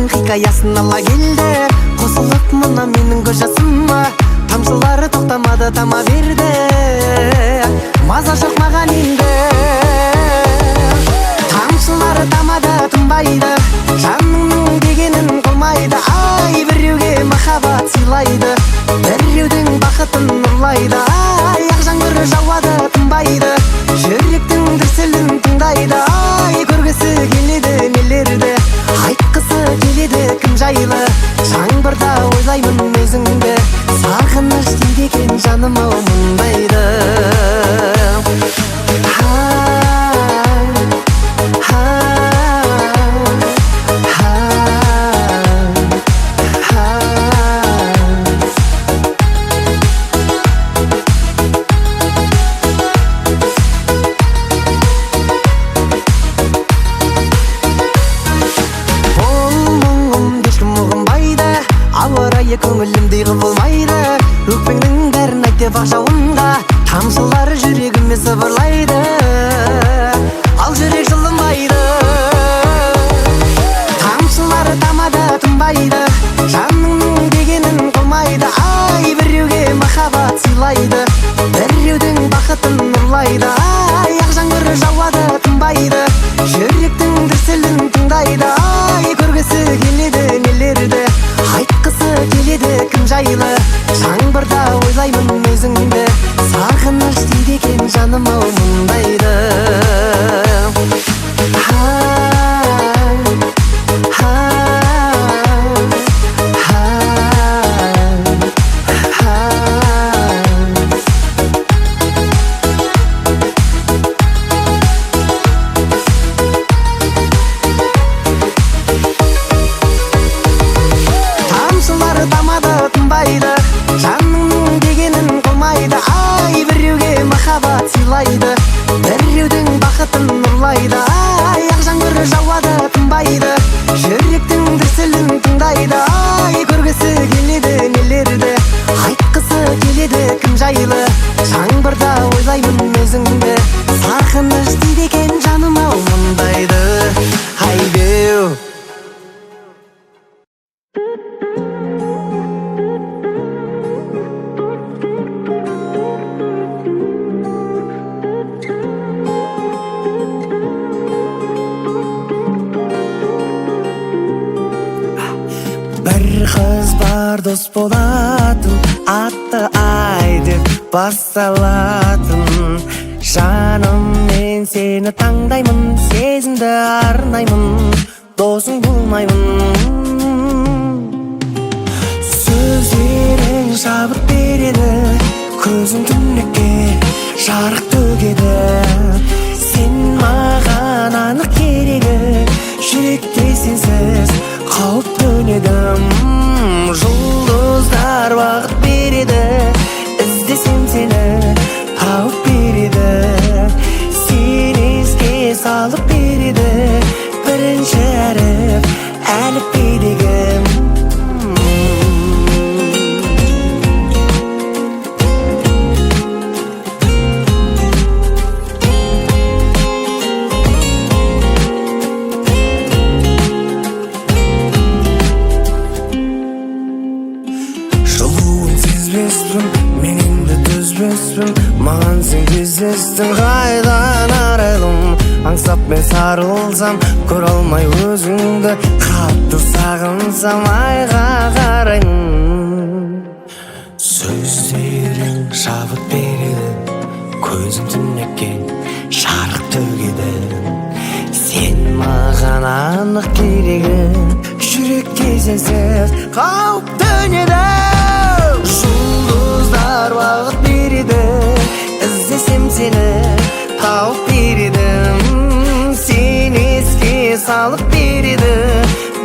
Хикаясын ала келді, қосылып мына менің көз жасыма. Тамшылары тоқтамады, тама берді, маза жоқ маған енді. Тамшылары тамады, тынбайды, жаныңның дегенін қылмайды. Ай, біреуге махаббат сыйлайды, біреудің бақытын ұрлайды. Ай, ақ жаңбыр жауады, тынбайды, жүректің дүрсілін тыңдайды. Ай, көргісі келеді нелерді, айтқысы келеді кім жайлы. Жаңбырда ойлаймын өзіңді, сағыныш дейді екен жаным ау мұндайды. Көңілімдей құбылмайды, өкпеңнің бәрін айт деп ақ жауында. Тамшылары жүрегіме сыбырлайды, ал жүрек жылынбайды. Тамшылары тамады, тынбайды, жаныңның дегенін қылмайды. Ай, біреуге махаббат сыйлайды, біреудің бақытын ұрлайды. Ай, ақ жаңбыр жауады, тынбайды, жүректің дүрсілін тыңдайды. Ай, көргісі келеді нелерді, айтқысы келеді кім жайлы. Жаңбырда ойлаймын өзіңді, сағыныш дейді екен жаным ау мұндайды. Жаныңның дегенін қылмайды. Ай, біреуге махаббат сыйлайды, біреудің бақытын ұрлайды. Ай, ақ жаңбыр жауады, тынбайды, жүректің дүрсілін тыңдайды. Ай, көргісі келеді нелерді, айтқысы келеді кім жайлы. Жаңбырда ойлаймын өзіңді, сағыныш дейді екен жаным ау мұндайды. Айбеу қыз бар дос болатын, атты ай деп басталатын. Жаным мен сені таңдаймын, сезімді арнаймын, досың болмаймын. Сөздерің шабыт береді, көзің түнекке жарық төгеді. Сен маған анық керегі, жүректе сенсіз қауіп төнедім. Жұлдыздар бағыт береді, іздесем сені тауып береді. Сен еске салып береді, бірінші әріп әліпбедегі. Мен енді төзбеспін, маған сен кездестің. Қайдан арайлым, аңсап мен сарылсам, көре алмай өзіңді, қатты сағынсам айға қараймын. Сөздерің шабыт береді, көзім түнекке жарық төгеді. Сен маған анық керегі, жүректе сенсіз қауіп төнеді. Жұлдыздар бағыт береді, іздесем сені тауып береді. Сен еске салып береді,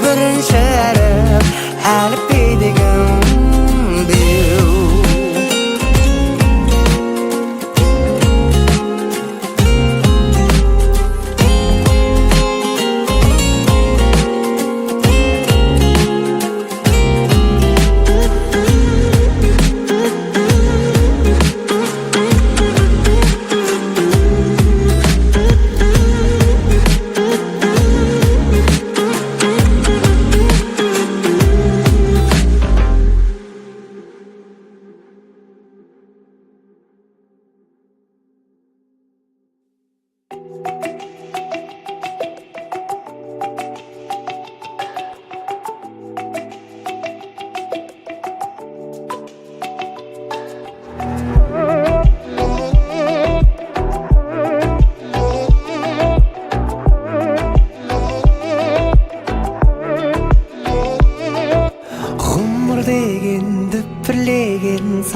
бірінші әріп әліпбедегі.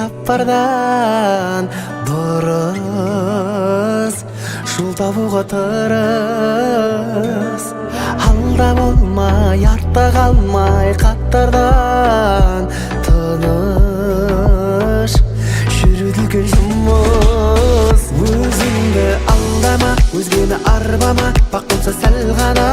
сапардан дұрыс жол табуға тырыс. Алда болмай, артта қалмай, қаттардан тыныш жүруді жұмыс. Өзіңді алдама, өзгені арбама, бақ болса сәл ғана.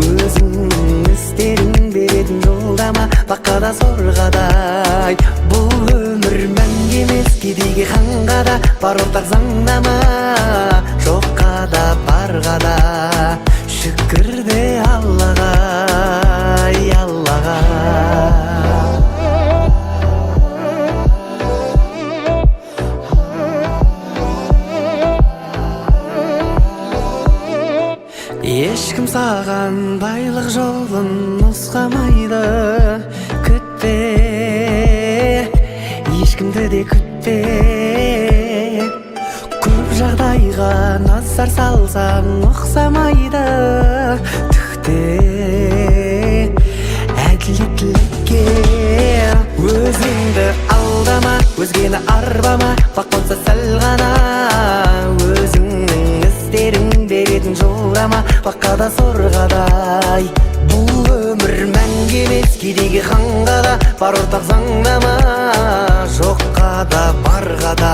Өзіңнің істерін беретін жолдама, бақада сорғадай. Бұл өмір мәңгі емес, кедейге ханға да бар ортақ заңдама. Жоққа да барға да шүкір де Аллаға, Аллаға. Ешкім саған байлық жолын нұсқамайды. Күтпе, ешкімді де күтпе. Көп жағдайға назар салсаң ұқсамайды. Түхте әділеттілікке. Өзіңді алдама, өзгені арбама, бақ болса сәл ғана. Өзіңнің істерін беретін жолдама, бақада сорғадай. Бұл өмір мәңгі емес, кедейге ханға да бар ортақ заңдама. Жоққа да барға да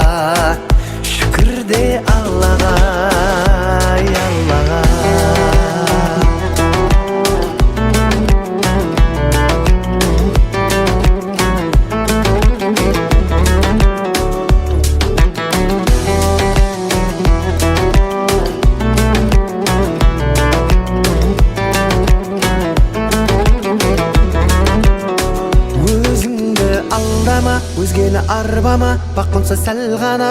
шүкір де Аллаға, Аллаға. Өзгені арбама, бақ болса сәл ғана.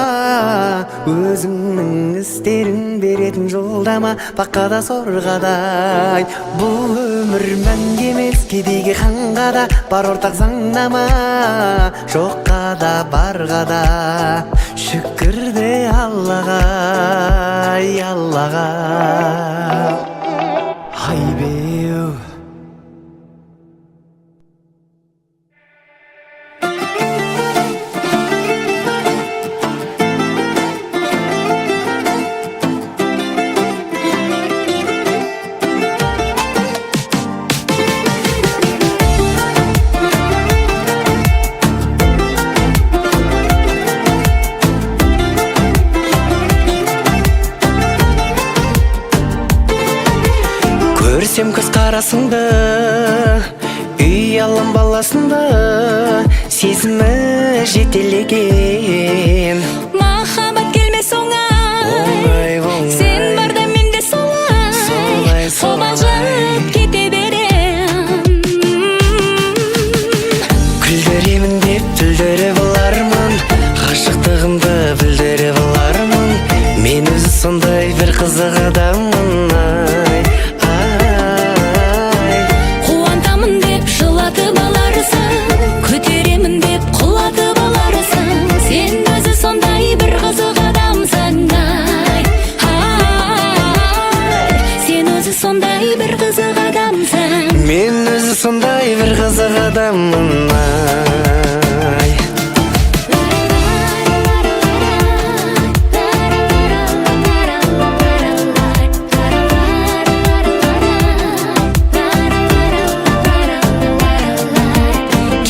Өзіңнің істерін беретін жолдама, бақада сорғадай. Бұл өмір мәңгі емес, кедейге ханға да бар ортақ заңдама. Жоққа да барға да шүкір де Аллаға, Аллаға. Айбеу. Көрсем көз қарасыңды, үй алам баласыңды, сезімі жетелеген. Махаббат келмес оңай, сен барда мен де солай, қобалжып кете берем. Күлдіремін деп түлдіріп алармын, ғашықтығымды білдіріп алармын. Мен өзі сондай бір қызық адаммын. Мен өзі сондай бір қызық адаммын.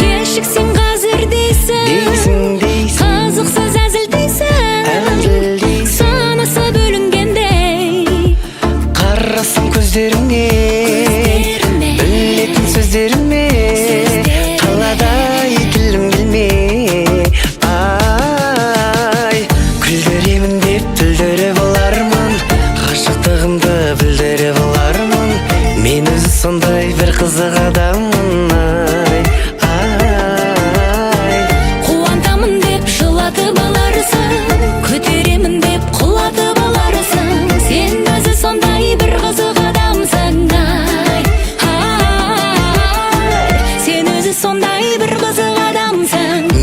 Кешіксең қазір дейсің, қызықсыз әзіл дейсің, санасы бөлінгендей. Қарасам көздеріңе, білетін сөздеріме, қаладай тілім келме. Ай, күлдіремін деп түлдіріп алармын, ғашықтығымды білдіріп алармын. Мен өзі сондай бір қызық адаммын. Қуантамын деп жылатып аларсың, көтеремін деп құлатып аларсың. Сен өзі сондай бір қызық адамсың.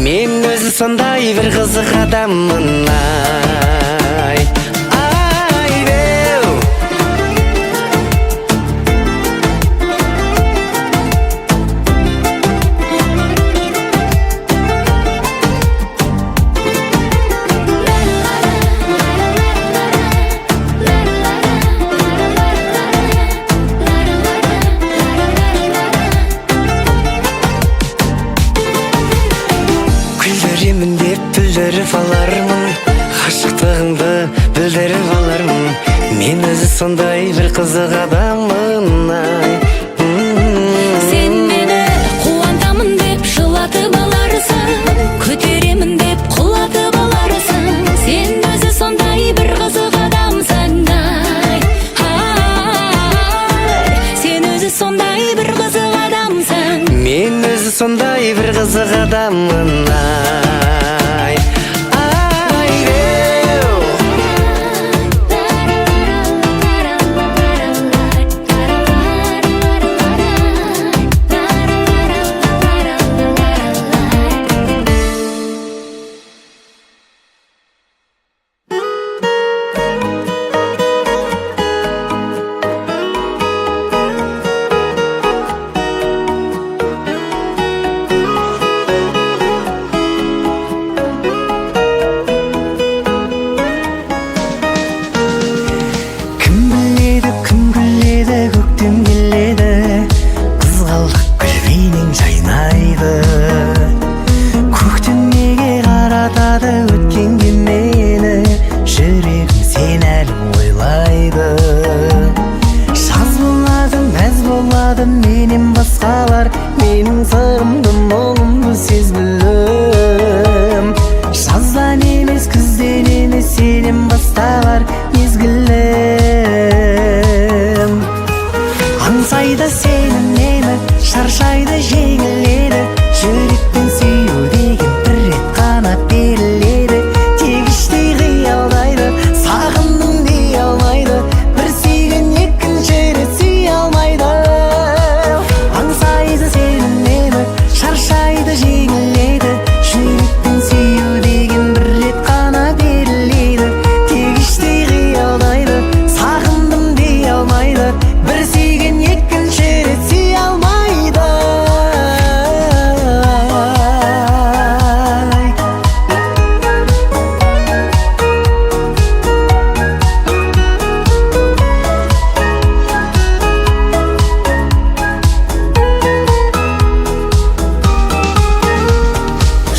Мен өзі сондай бір қызық адаммын. Айбеу. күлдіріп алармын, ғашықтығымды білдіріп алармын. Мен өзі сондай бір қызық адаммын, ай. Сен мені қуантамын деп жылатып аларсың, көтеремін деп құлатып аларсың. Сен өзі сондай бір қызық адамсың, ай. Сен өзі сондай бір қызық адамсың. Мен өзі сондай бір қызық адаммын, ай.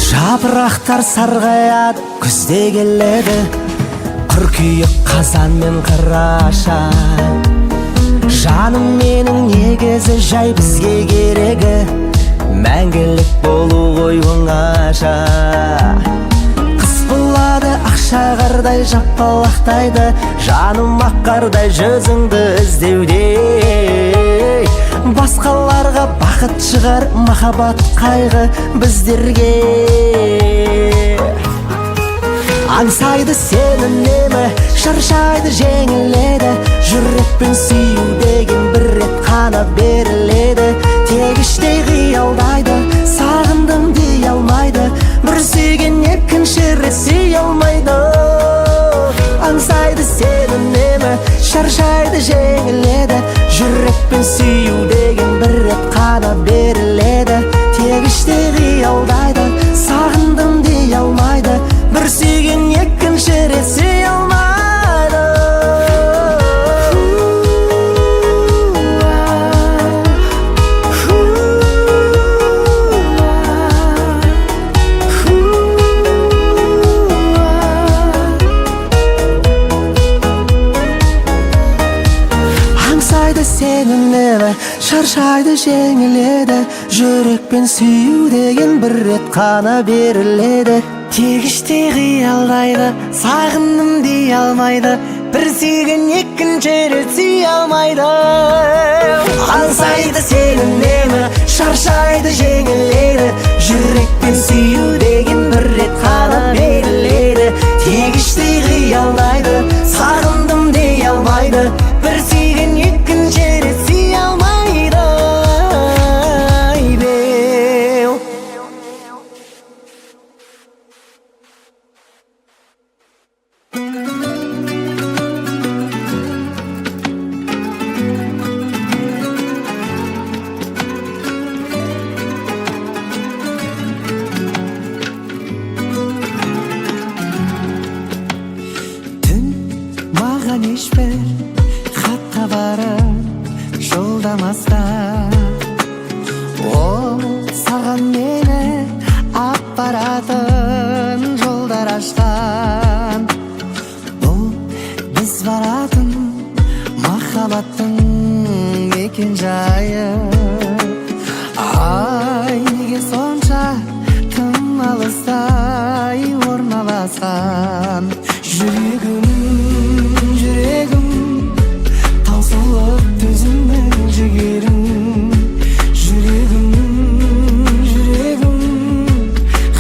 Жапырақтар сарғаяды, күзде келеді, қыркүйек, қазан мен қараша. Жаным менің негізі жай бізге керегі, мәңгілік болу ғой оңаша. Қыс болады ақша қардай жапалақтайды, жаным ақ қардай жүзіңді іздеуде. Басқаларға бақыт шығар, махаббат қайғы біздерге. Аңсайды сені немі, шаршайды жеңіледі, жүрекпен сүю деген бір рет қана беріледі. Тек іштей қиялдайды, сағындым дей алмайды, бір сүйген екінші рет сүйе алмайды. Аңсайды сені немі, шаршайды жеңіледі, жүрекпен сүю деген бір рет қана беріледі. Тек іштей қиялдайды, сағындым дей алмайды, бір сүйген екінші рет сүйе алмайды. Сені немі, шаршайды жеңіледі, жүрекпен сүю деген бір рет қана беріледі. Тек іштей қиялдайды, сағындым дей алмайды, бір сүйген екінші рет сүйе алмайды. Аңсайды сені немі, шаршайды жеңіледі, жүрекпен сүю деген бір рет қана беріледі. Тек іштей қиялдайды, сағындым дей алмайды, бір сүйген екінші рет сүйе алмайды. Түн маған ешбір хатқа барып жолдамаста, ол саған мені ап баратын жолда қаласқан. Жүрегім, жүрегім, таусылып төзімнің жігерін. Жүрегім, жүрегім,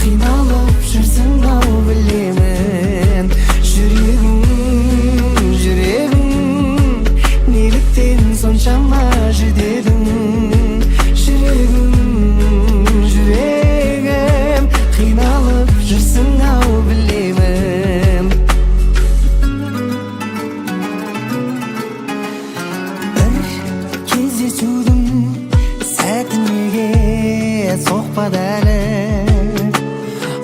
қиналып жүрсің-ау білемін. Жүрегім, жүрегім, неліктен соншама жүдедің. Жүрегім, жүрегім, қиналып жүрсің-ау білемін. Бір кездесудің сәті неге соқпады әлі,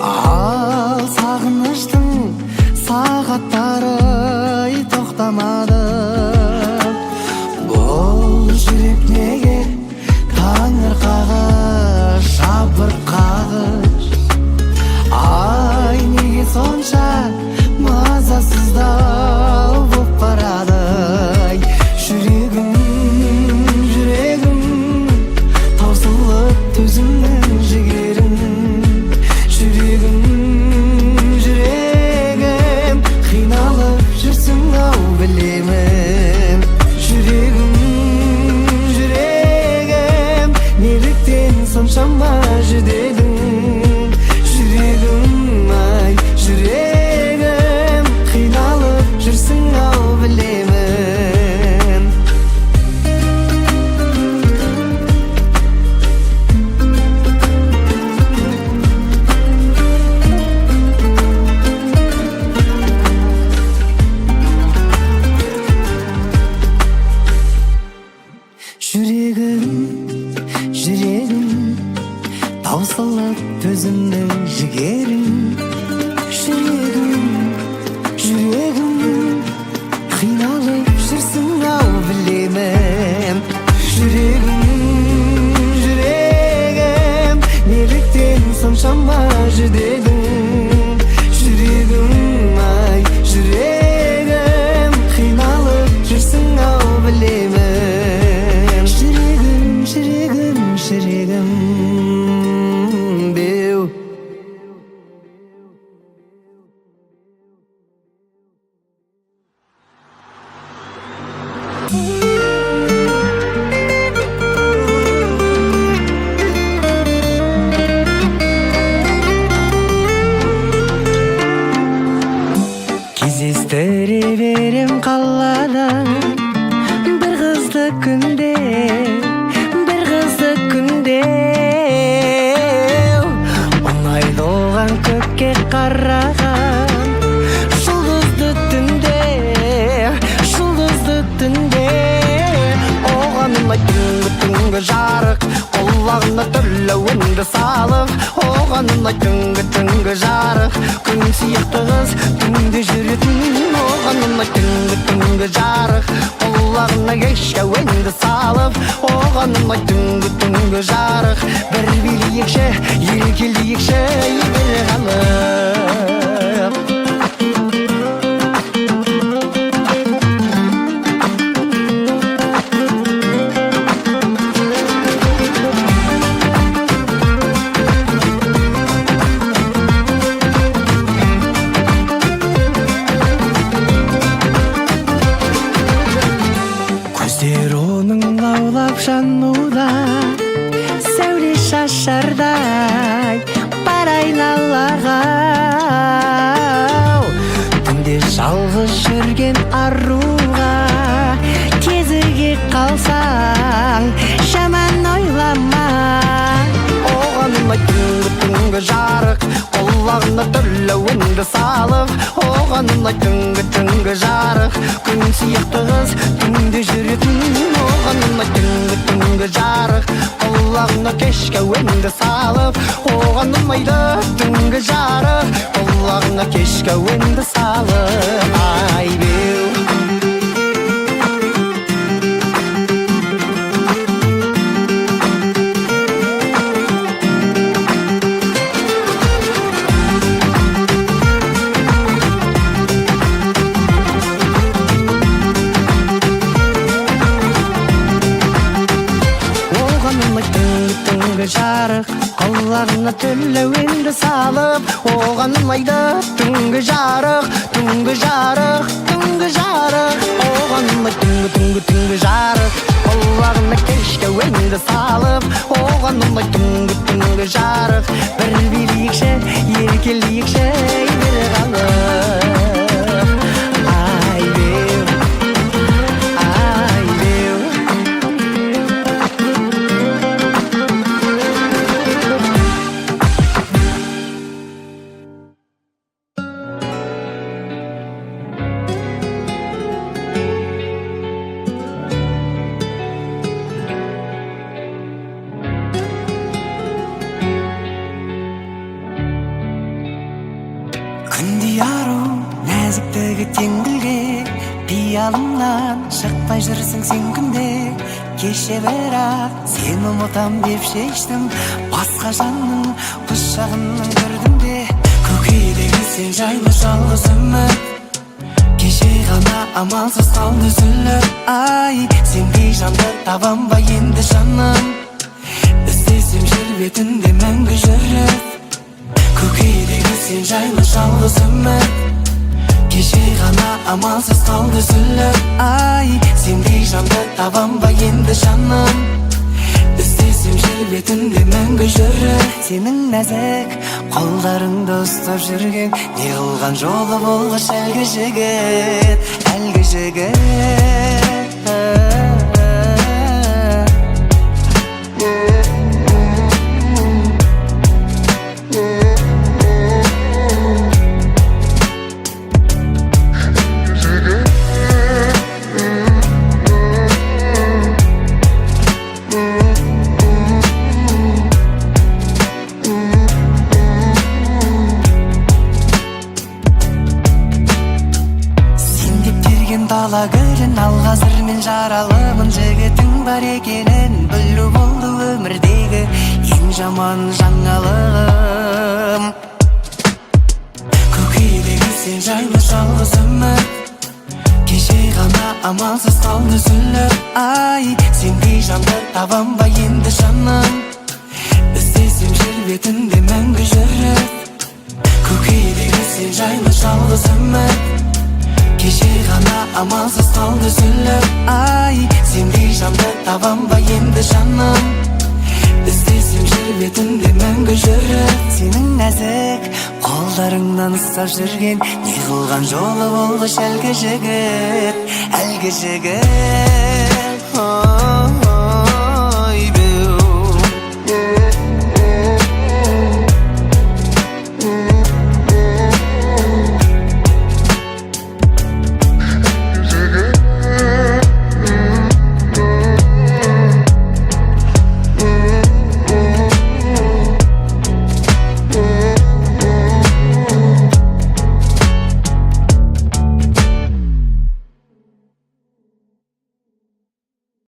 ал сағыныштың сағаттары тоқтамады. Бұл жүрек неге таңырқағыш, жабырқағыш? Ай, неге сонша мазасыздау боп барады? Жүрегім, жүрегім, таусылып төзімнің жігерін. Жүрегім, жүрегім, қиналып жүрсің-ау білемін. Жүрегім, жүрегім, неліктен соншама жүдедің. Жүрегім, ай, жүрегім, қиналып жүрсің-ау білемін. Жүрегім, жүрегім, таусылып төзімнің жігерін. Жүрегім, жүрегім, қиналып жүрсің-ау білемін. Жүрегім, жүрегім, неліктен соншама жүдедің. Жүрегім, ай, жүрегім, қиналып жүрсің-ау білемін. Жүрегім, жүрегім, жүрегім, беу. Кездестіре берем қалада бір қызды күнде, бір қызды күнде. Ұнайды оған көкке қараған жұлдызды түнде, жұлдызды түнде. Оған ұнайды түнгі жарық, құлағына түрлі үнді салып. Оған ұнайды түнгі жарық, күн сияқты қыз түнде жүретін. Оған ұнайды түнгі жарық, құлағына кешке үнді салып. Оған ұнайды түнгі жарық, бір билейікші, еркелейікші бір қалып. Көздер оның лаулап жануда, сәуле шашардай бар айналаға. Түнде жалғыз жүрген аруға кезіге қалсаң жаман ойлама. Оған ұнайды түнгі жарық, құлағына түрлі үнді салып. Оған ұнайды түнгі жарық, күн сияқты қыз түнде жүретін. Оған ұнайды түнгі жарық, құлағына кешке үнді салып. Оған ұнайды түнгі жарық, құлағына кешке үнді салып. Ай, беу. жарық құлағына төлеуенді салып, оған ұнайды түнгі жарық, түнгі жарық, түнгі жарық. Оған ұнайды түнгі жарық, құлағына кешке өнді салып, оған ұнайды түнгі жарық. Бір билейікші, еркелейікші, бір қалып. Күндей ару нәзіктігі теңгілге, пиалымнан шықпай жүрсің сен күнде. Кеше бірақ сен ұмытам деп шештім, басқа жанның құшағынан көрдім де. Көкейдегі сен жайлы жалғыз үміт, кеше ғана амалсыз қалды үзіліп. Ай, сендей жанды табам ба енді жаным, іздесем жер бетінде мәңгі жүріп. Көкейдегі сен жайлы жалғыз үміт, кеше ғана амалсыз қалды үзіліп. Ай, сендей жанды табам ба енді жаным, іздесем жер бетінде мәңгі жүріп. Сенің нәзік қолдарыңды ұстап жүрген, не қылған жолы болғыш әлгі жігіт, әлгі жігіт. Дала гүлін ал қазір мен жаралымын, жігітің бар екенін білу болды өмірдегі ең жаман жаңалығым. Көкейдегі сен жайлы жалғыз үміт, кеше ғана амалсыз қалды үзіліп. Ай, сендей жанды табам ба енді жаным, іздесем жер бетінде мәңгі жүріп. Көкейдегі сен жайлы жалғыз үміт, кеше ғана амалсыз қалды үзіліп. Ай, сендей жанды табам ба енді жаным, іздесем жер бетінде мәңгі жүріп. Сенің нәзік қолдарыңнан ұстап жүрген, не қылған жолы болғыш әлгі жігіт, әлгі жігіт.